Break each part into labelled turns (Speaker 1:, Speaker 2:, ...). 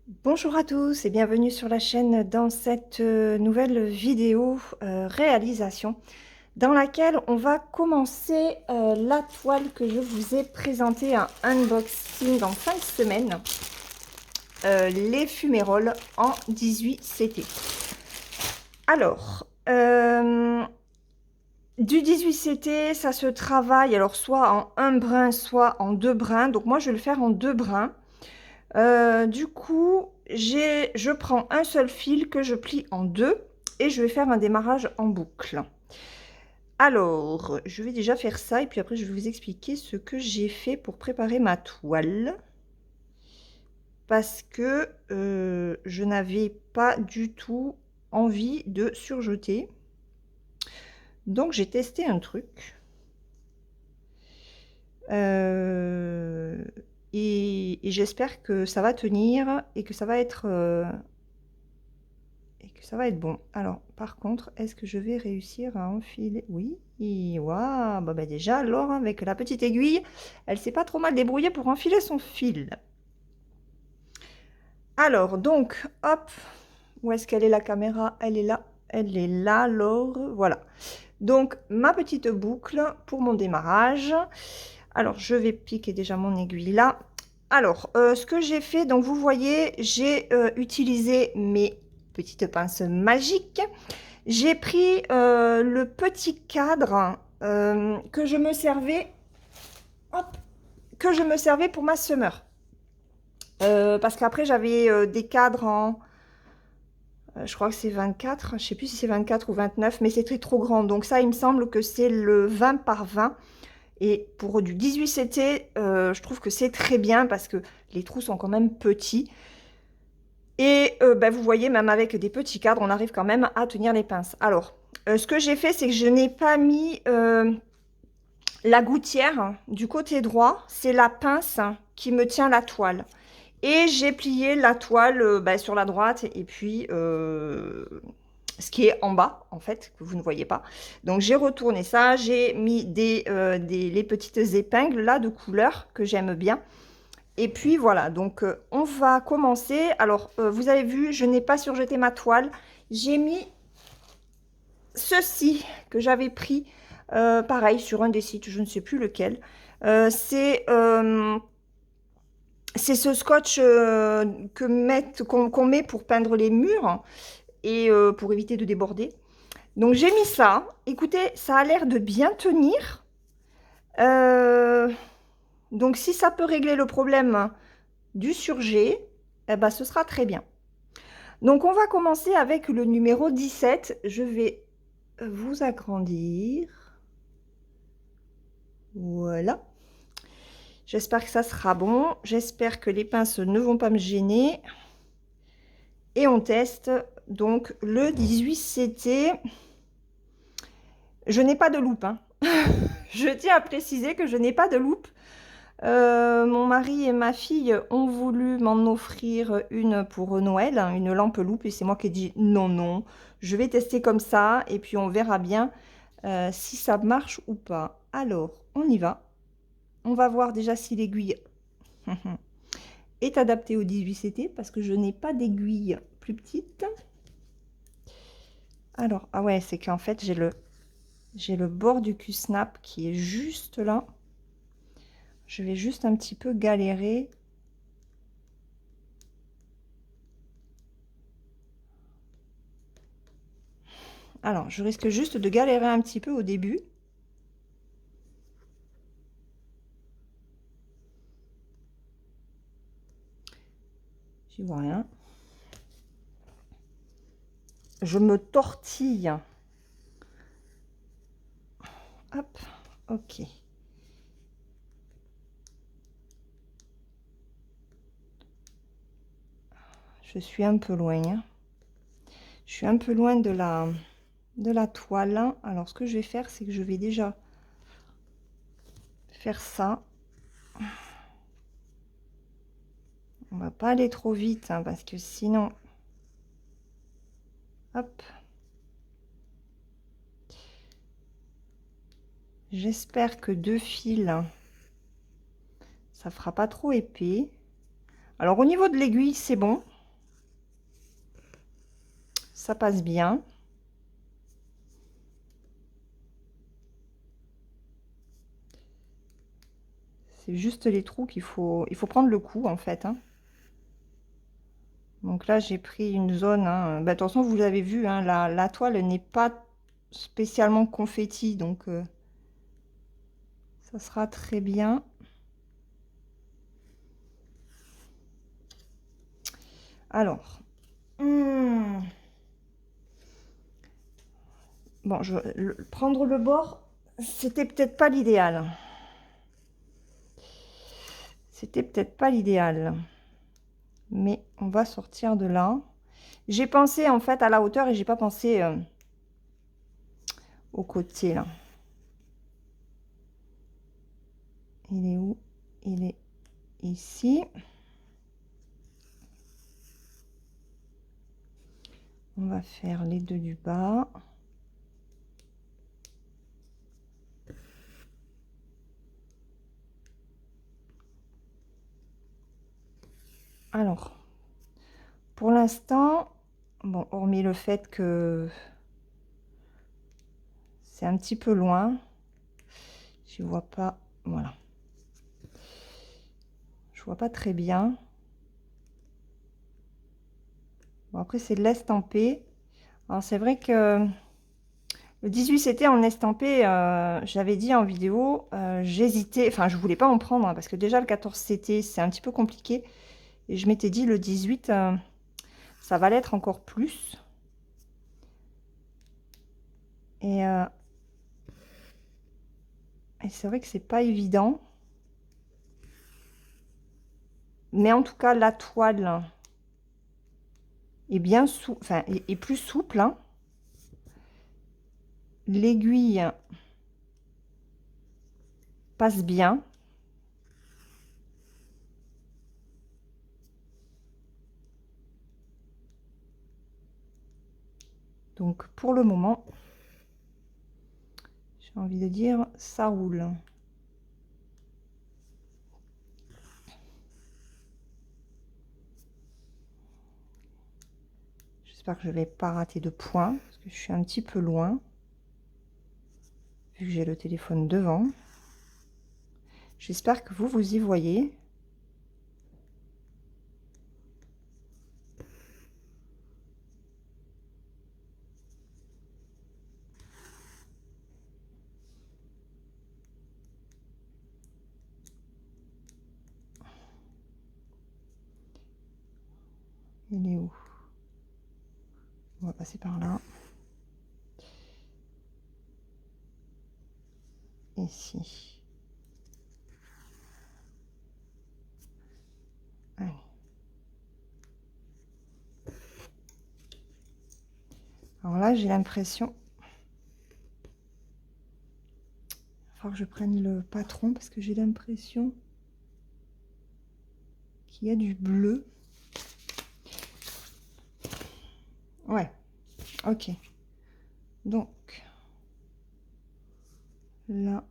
Speaker 1: Bonjour à tous et bienvenue sur la chaîne dans cette nouvelle vidéo réalisation dans laquelle on va commencer la toile que je vous ai présentée un unboxing en fin de semaine, les fuméroles en 18 CT. Alors, du 18 CT, ça se travaille alors soit en un brin, soit en deux brins. Donc moi, je vais le faire en deux brins. Du coup, je prends un seul fil que je plie en deux et je vais faire un démarrage en boucle. Alors, je vais déjà faire ça et puis après, je vais vous expliquer ce que j'ai fait pour préparer ma toile. Parce que je n'avais pas du tout envie de surjeter. Donc, j'ai testé un truc. Et j'espère que ça va tenir et que ça va être bon. Alors, par contre, est-ce que je vais réussir à enfiler? Oui, waouh, bah déjà, Laure, avec la petite aiguille, elle s'est pas trop mal débrouillée pour enfiler son fil. Alors, donc, hop, où est-ce qu'elle est la caméra? Elle est là, Laure, voilà. Donc, ma petite boucle pour mon démarrage. Alors, je vais piquer déjà mon aiguille là. Alors, ce que j'ai fait, donc vous voyez, j'ai utilisé mes petites pinces magiques. J'ai pris le petit cadre que je me servais, hop, pour ma semeur. Parce qu'après, j'avais des cadres en, je crois que c'est 24, je ne sais plus si c'est 24 ou 29, mais c'était trop grand. Donc ça, il me semble que c'est le 20 par 20. Et pour du 18 CT, je trouve que c'est très bien parce que les trous sont quand même petits. Et vous voyez, même avec des petits cadres, on arrive quand même à tenir les pinces. Alors, ce que j'ai fait, c'est que je n'ai pas mis la gouttière du côté droit. C'est la pince qui me tient la toile. Et j'ai plié la toile sur la droite et puis ce qui est en bas, en fait, que vous ne voyez pas. Donc, j'ai retourné ça. J'ai mis les petites épingles là de couleur que j'aime bien. Et puis voilà, donc on va commencer. Alors, vous avez vu, je n'ai pas surjeté ma toile. J'ai mis ceci que j'avais pris, pareil, sur un des sites, je ne sais plus lequel. C'est ce scotch qu'on met pour peindre les murs et pour éviter de déborder. Donc j'ai mis ça. Écoutez, ça a l'air de bien tenir. Donc si ça peut régler le problème du surjet, eh ben, ce sera très bien. Donc on va commencer avec le numéro 17. Je vais vous agrandir. Voilà. J'espère que ça sera bon. J'espère que les pinces ne vont pas me gêner. Et on teste donc le 18 CT. Je n'ai pas de loupe, hein. Je tiens à préciser que je n'ai pas de loupe. Mon mari et ma fille ont voulu m'en offrir une pour Noël, hein, une lampe loupe, et c'est moi qui ai dit non, non, je vais tester comme ça, et puis on verra bien si ça marche ou pas. Alors, on y va. On va voir déjà si l'aiguille est adaptée au 18 CT, parce que je n'ai pas d'aiguille plus petite. Alors, ah ouais, c'est qu'en fait, j'ai le bord du Q-snap qui est juste là. Je vais juste un petit peu galérer. Alors, je risque juste de galérer un petit peu au début. J'y vois rien. Je me tortille. Hop, ok. Je suis un peu loin, hein. Je suis un peu loin de la toile. Alors, ce que je vais faire, c'est que je vais déjà faire ça. On va pas aller trop vite, hein, parce que sinon... Hop. J'espère que deux fils, ça fera pas trop épais. Alors, au niveau de l'aiguille, c'est bon. ça passe bien. C'est juste les trous il faut prendre le coup en fait, hein. Donc là, j'ai pris une zone, hein. Bah, de toute façon, vous l'avez vu, hein, la toile n'est pas spécialement confetti, donc ça sera très bien. Alors, bon, prendre le bord, c'était peut-être pas l'idéal. C'était peut-être pas l'idéal. Mais on va sortir de là. J'ai pensé en fait à la hauteur et j'ai pas pensé au côté là. Il est où? Il est ici. On va faire les deux du bas. Alors, pour l'instant, bon, hormis le fait que c'est un petit peu loin, je vois pas, voilà. Je vois pas très bien. Bon, après, c'est de l'estampé. Alors, c'est vrai que le 18, c'était en estampé. J'avais dit en vidéo, j'hésitais. Enfin, je voulais pas en prendre, hein, parce que déjà, le 14, c'était, c'est un petit peu compliqué. Et je m'étais dit, le 18, ça va l'être encore plus. Et c'est vrai que c'est pas évident. Mais en tout cas, la toile est bien souple, enfin, est plus souple, hein. L'aiguille passe bien. Donc, pour le moment, j'ai envie de dire, ça roule. J'espère que je ne vais pas rater de points, parce que je suis un petit peu loin, vu que j'ai le téléphone devant. J'espère que vous y voyez. Il est où? On va passer par là. Ici. Allez. Alors là, j'ai l'impression... Il va falloir que je prenne le patron, parce que j'ai l'impression qu'il y a du bleu. Ouais, ok. Donc, là...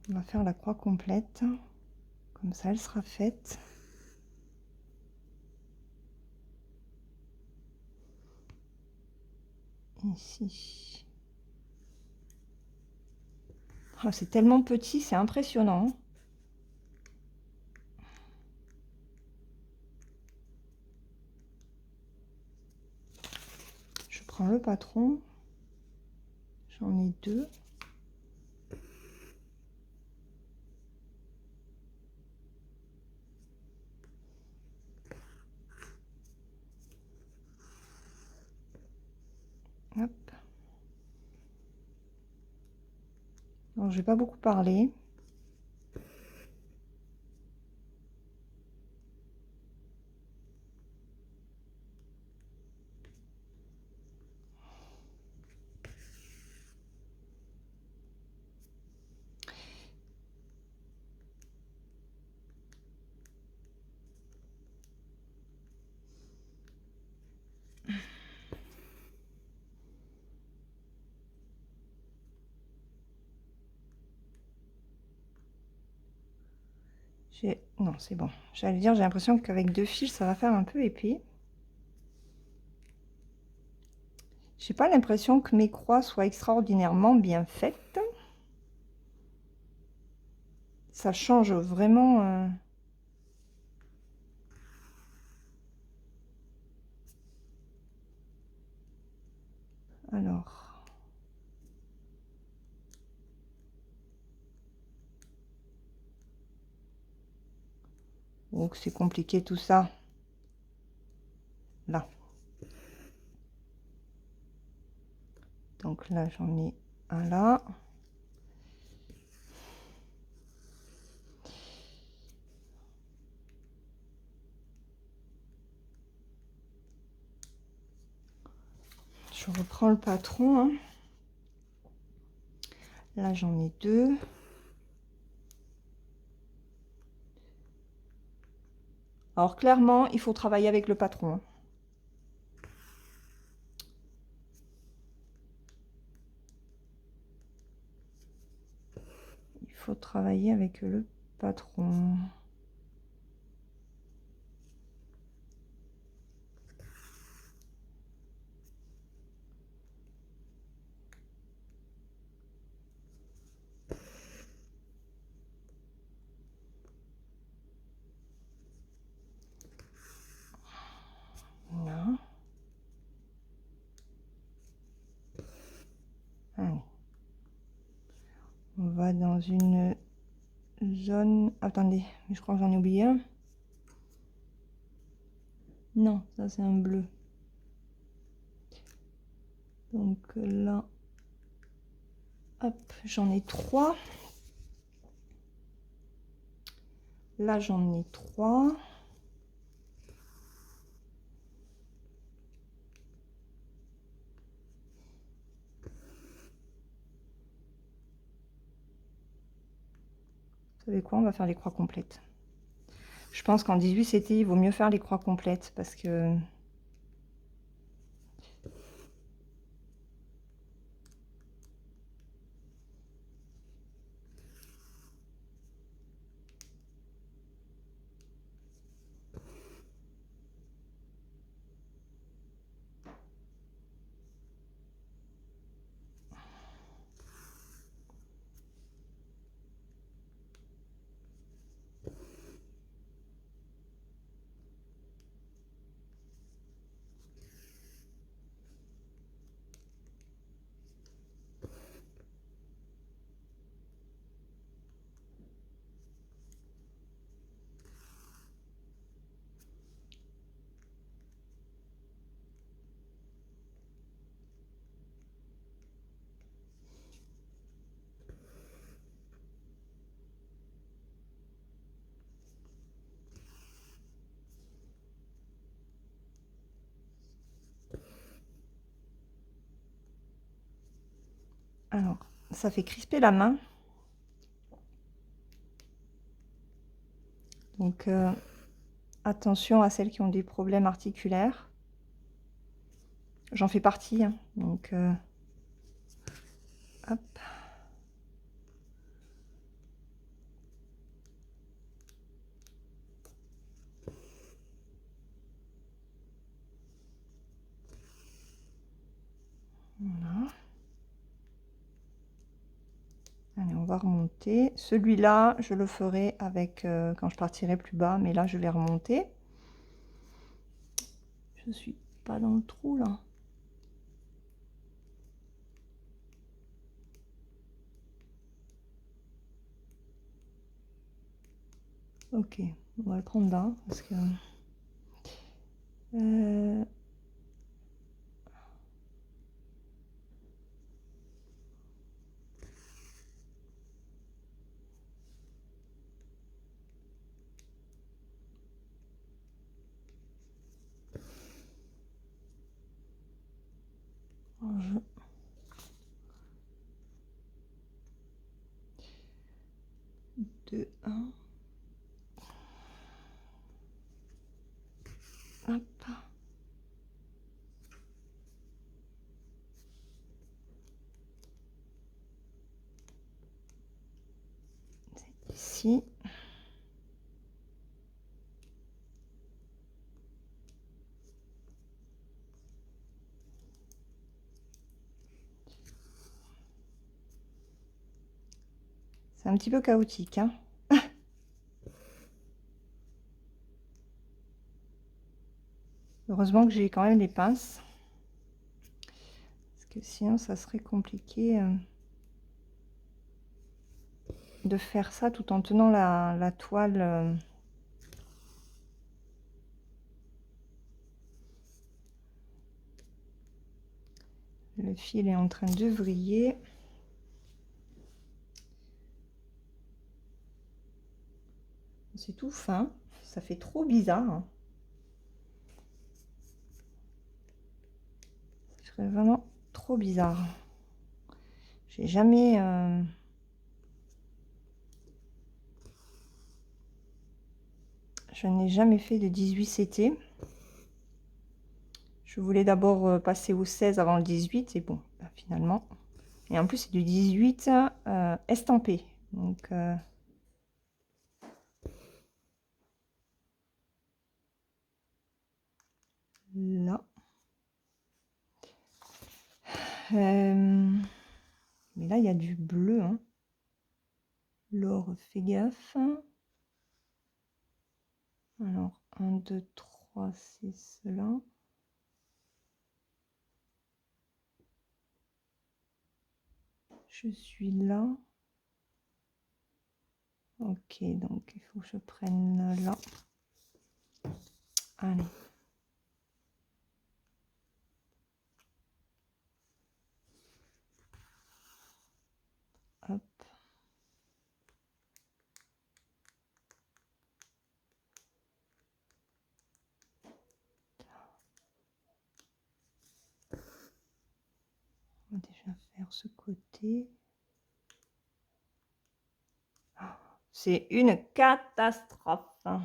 Speaker 1: On va faire la croix complète. Comme ça, elle sera faite. Ici. Oh, c'est tellement petit, c'est impressionnant. Je prends le patron. J'en ai deux. Hop. Alors, je vais pas beaucoup parler. Non, c'est bon. J'allais dire, j'ai l'impression qu'avec 2 fils, ça va faire un peu épais. J'ai pas l'impression que mes croix soient extraordinairement bien faites. Ça change vraiment. Alors. Oh, que c'est compliqué tout ça. Là. Donc là, j'en ai un là. Je reprends le patron. Hein. Là, j'en ai 2. Alors, clairement, il faut travailler avec le patron. Hein. Il faut travailler avec le patron. Là. Allez. On va dans une zone... Attendez, je crois que j'en ai oublié un. Non, ça c'est un bleu. Donc là, hop, j'en ai 3. Là, j'en ai 3. Vous savez quoi? On va faire les croix complètes. Je pense qu'en 18 CT, il vaut mieux faire les croix complètes parce que... Alors, ça fait crisper la main. Donc, attention à celles qui ont des problèmes articulaires. J'en fais partie, hein, donc... hop. Voilà. Allez, on va remonter. Celui-là, je le ferai avec quand je partirai plus bas, mais là, je vais remonter. Je suis pas dans le trou, là. Ok, on va le prendre là, parce que... je... 2, 1. Hop. C'est ici. C'est un petit peu chaotique, hein. Heureusement que j'ai quand même les pinces. Parce que sinon, ça serait compliqué de faire ça tout en tenant la toile. Le fil est en train de vriller. C'est tout fin. Ça fait trop bizarre, hein. Ça serait vraiment trop bizarre. J'ai jamais... Je n'ai jamais fait de 18 CT. Je voulais d'abord passer au 16 avant le 18 et bon, bah, finalement. Et en plus, c'est du 18 estampé. Donc, là. Mais là, il y a du bleu, hein. Laure, fais gaffe. Alors, 1, 2, 3, c'est cela. Je suis là. Ok, donc il faut que je prenne là. Allez. Hop. On va déjà faire ce côté. C'est une catastrophe, hein.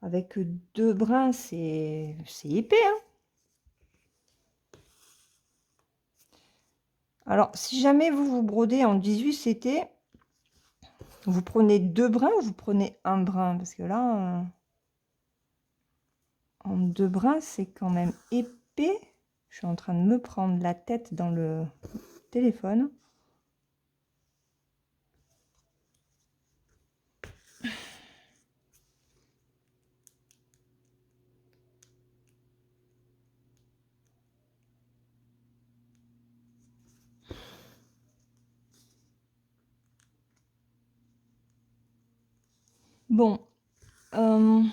Speaker 1: Avec 2 brins, c'est épais, hein. Alors, si jamais vous brodez en 18 CT, vous prenez 2 brins ou vous prenez un brin? Parce que là, en 2 brins, c'est quand même épais. Je suis en train de me prendre la tête dans le téléphone. Bon. Alors,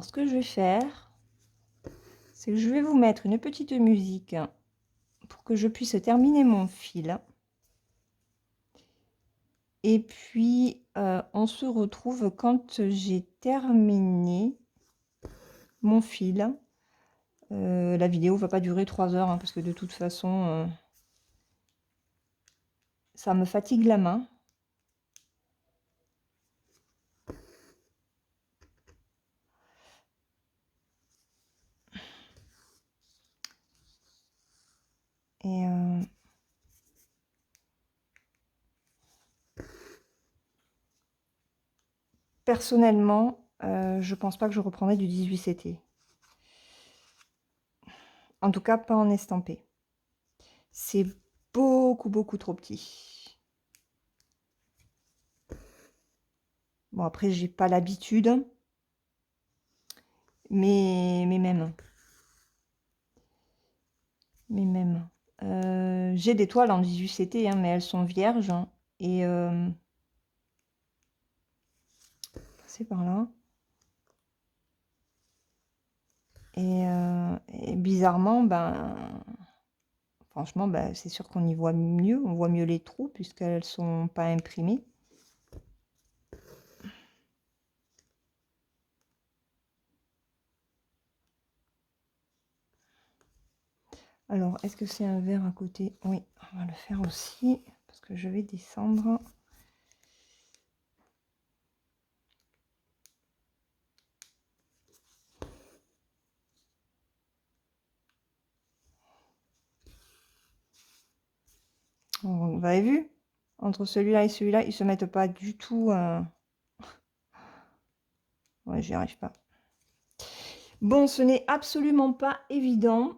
Speaker 1: ce que je vais faire, c'est que je vais vous mettre une petite musique pour que je puisse terminer mon fil. Et puis, on se retrouve quand j'ai terminé mon fil. La vidéo va pas durer 3 heures, hein, parce que de toute façon, ça me fatigue la main. Et personnellement, je pense pas que je reprendrai du 18 CT. En tout cas, pas en estampé. C'est beaucoup trop petit. Bon, après, j'ai pas l'habitude. Mais même. Mais même. J'ai des toiles en 18 CT, hein, mais elles sont vierges. Et c'est par là. Et bizarrement, ben, franchement, ben, c'est sûr qu'on y voit mieux. On voit mieux les trous puisqu'elles sont pas imprimées. Alors, est-ce que c'est un verre à côté? Oui, on va le faire aussi parce que je vais descendre. Vous avez vu? Entre celui-là et celui-là, ils se mettent pas du tout. Ouais, j'y arrive pas. Bon, ce n'est absolument pas évident.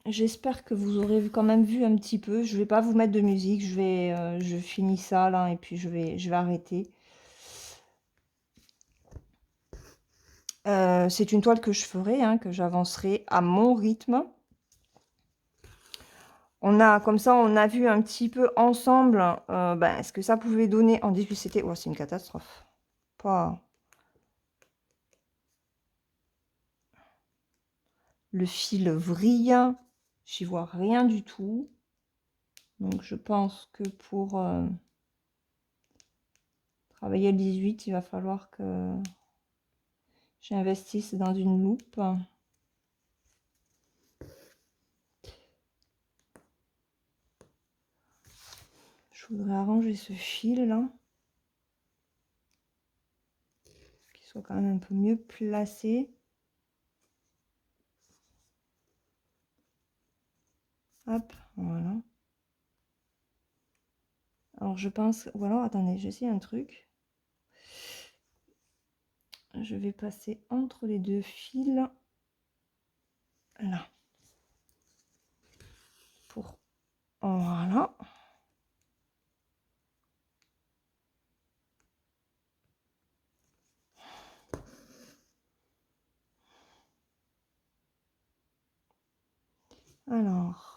Speaker 1: J'espère que vous aurez quand même vu un petit peu. Je vais pas vous mettre de musique. Je finis ça là et puis je vais arrêter. C'est une toile que je ferai, hein, que j'avancerai à mon rythme. On a, comme ça, on a vu un petit peu ensemble ce que ça pouvait donner en 18CT. Oh, c'est une catastrophe. Pas... Le fil vrille. J'y vois rien du tout. Donc, je pense que pour travailler le 18, il va falloir que j'investisse dans une loupe. Je voudrais arranger ce fil là. Qu'il soit quand même un peu mieux placé. Hop, voilà. Alors je pense... Ou alors, attendez, j'essaie un truc. Je vais passer entre les deux fils. Là. Pour... Voilà. Alors,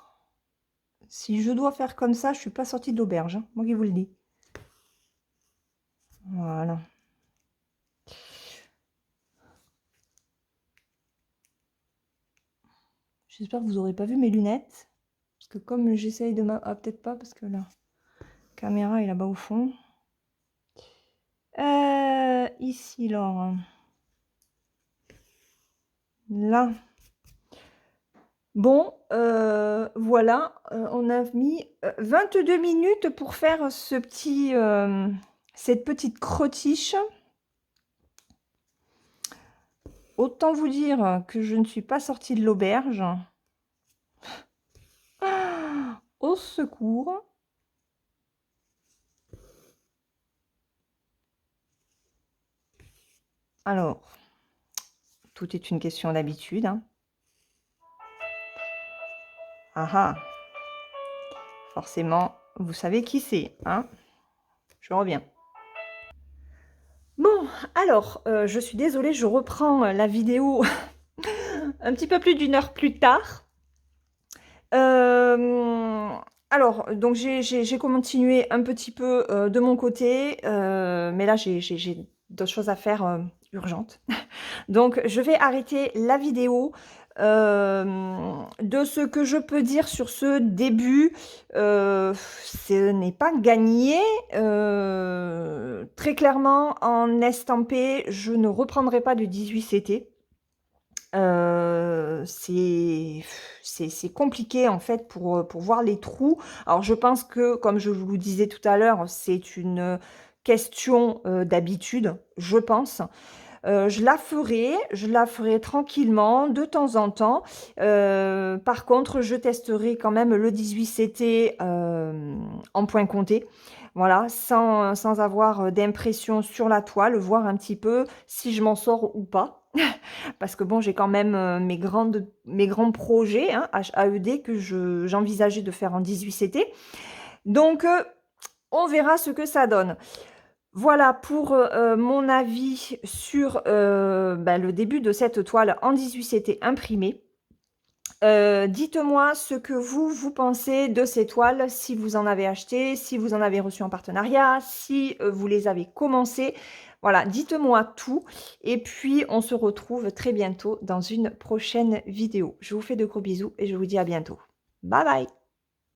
Speaker 1: si je dois faire comme ça, je suis pas sortie de l'auberge, hein, moi qui vous le dis. Voilà. J'espère que vous n'aurez pas vu mes lunettes. Parce que comme j'essaye de... Ah, peut-être pas, parce que la caméra est là-bas au fond. Ici, Laure. Là. Bon, voilà, on a mis 22 minutes pour faire ce petit, cette petite crotiche. Autant vous dire que je ne suis pas sortie de l'auberge. Ah, au secours. Alors, tout est une question d'habitude. Hein. Ah ah. Forcément, vous savez qui c'est. Hein. Je reviens. Bon, alors, je suis désolée, je reprends la vidéo un petit peu plus d'une heure plus tard. Alors, donc j'ai continué un petit peu de mon côté, mais là j'ai d'autres choses à faire urgentes. Donc je vais arrêter la vidéo. De ce que je peux dire sur ce début, ce n'est pas gagné. Très clairement, en estampé, je ne reprendrai pas de 18CT. C'est compliqué en fait pour voir les trous. Alors je pense que, comme je vous disais tout à l'heure, c'est une question d'habitude, je pense. Je la ferai tranquillement de temps en temps. Par contre, je testerai quand même le 18CT en point compté. Voilà, sans avoir d'impression sur la toile, voir un petit peu si je m'en sors ou pas. Parce que bon, j'ai quand même mes grands projets hein, HAED que j'envisageais de faire en 18CT. Donc, on verra ce que ça donne. Voilà pour mon avis sur le début de cette toile en 18CT imprimée. Dites-moi ce que vous pensez de ces toiles, si vous en avez acheté, si vous en avez reçu en partenariat, si vous les avez commencé. Voilà, dites-moi tout. Et puis, on se retrouve très bientôt dans une prochaine vidéo. Je vous fais de gros bisous et je vous dis à bientôt. Bye bye!